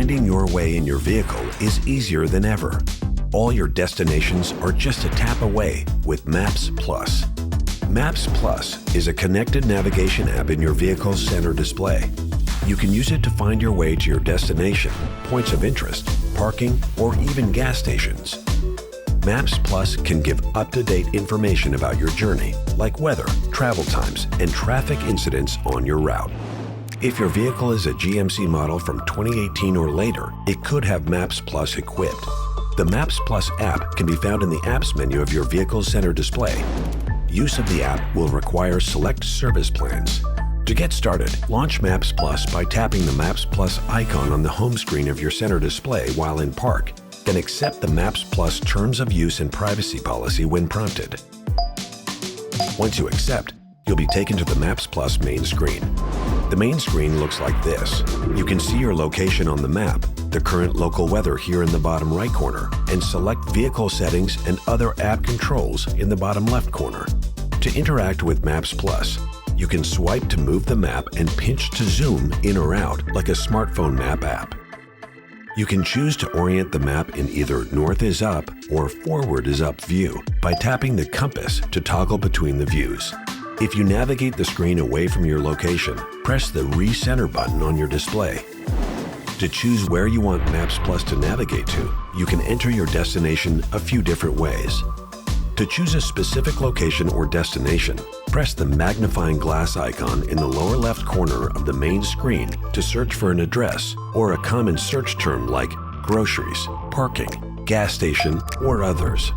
finding your way in your vehicle is easier than ever. All your destinations are just a tap away with Maps Plus. Maps Plus is a connected navigation app in your vehicle's center display. You can use it to find your way to your destination, points of interest, parking, or even gas stations. Maps Plus can give up-to-date information about your journey, like weather, travel times, and traffic incidents on your route. If your vehicle is a GMC model from 2018 or later, it could have Maps Plus equipped. The Maps Plus app can be found in the Apps menu of your vehicle's center display. Use of the app will require select service plans. To get started, launch Maps Plus by tapping the Maps Plus icon on the home screen of your center display while in park, then accept the Maps Plus Terms of Use and Privacy policy when prompted. Once you accept, you'll be taken to the Maps Plus main screen. The main screen looks like this. You can see your location on the map, the current local weather here in the bottom right corner, and select vehicle settings and other app controls in the bottom left corner. To interact with Maps Plus, you can swipe to move the map and pinch to zoom in or out like a smartphone map app. You can choose to orient the map in either north is up or forward is up view by tapping the compass to toggle between the views. If you navigate the screen away from your location, press the Recenter button on your display. To choose where you want Maps Plus to navigate to, you can enter your destination a few different ways. To choose a specific location or destination, press the magnifying glass icon in the lower left corner of the main screen to search for an address or a common search term like groceries, parking, gas station, or others.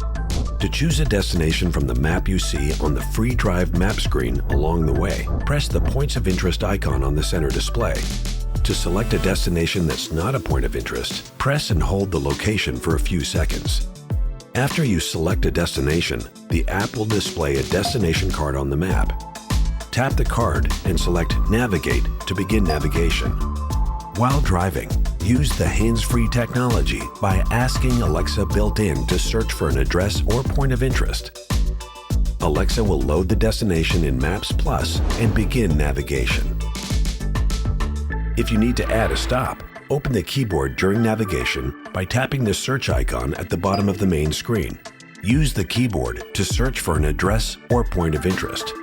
To choose a destination from the map you see on the free drive map screen along the way, press the points of interest icon on the center display. To select a destination that's not a point of interest, press and hold the location for a few seconds. After you select a destination, the app will display a destination card on the map. Tap the card and select Navigate to begin navigation. While driving, use the hands-free technology by asking Alexa built-in to search for an address or point of interest. Alexa will load the destination in Maps Plus and begin navigation. If you need to add a stop, open the keyboard during navigation by tapping the search icon at the bottom of the main screen. Use the keyboard to search for an address or point of interest.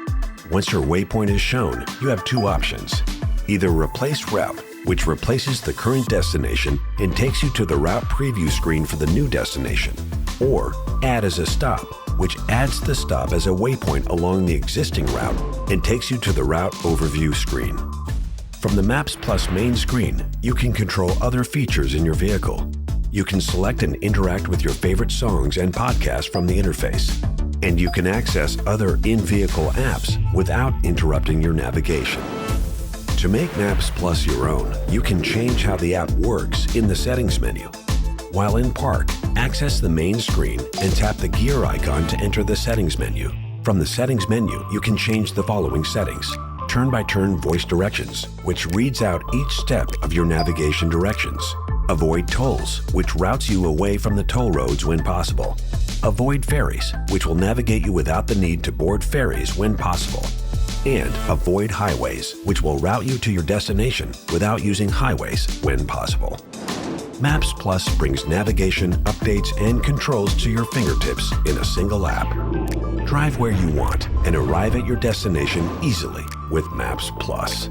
Once your waypoint is shown, you have two options. Either replace route, which replaces the current destination and takes you to the route preview screen for the new destination, or add as a stop, which adds the stop as a waypoint along the existing route and takes you to the route overview screen. From the Maps Plus main screen, you can control other features in your vehicle. You can select and interact with your favorite songs and podcasts from the interface, and you can access other in-vehicle apps without interrupting your navigation. To make Maps Plus your own, you can change how the app works in the settings menu. While in park, access the main screen and tap the gear icon to enter the settings menu. From the settings menu, you can change the following settings. Turn-by-turn voice directions, which reads out each step of your navigation directions. Avoid tolls, which routes you away from the toll roads when possible. Avoid ferries, which will navigate you without the need to board ferries when possible. And avoid highways, which will route you to your destination without using highways when possible. Maps Plus brings navigation, updates, and controls to your fingertips in a single app. Drive where you want and arrive at your destination easily with Maps Plus.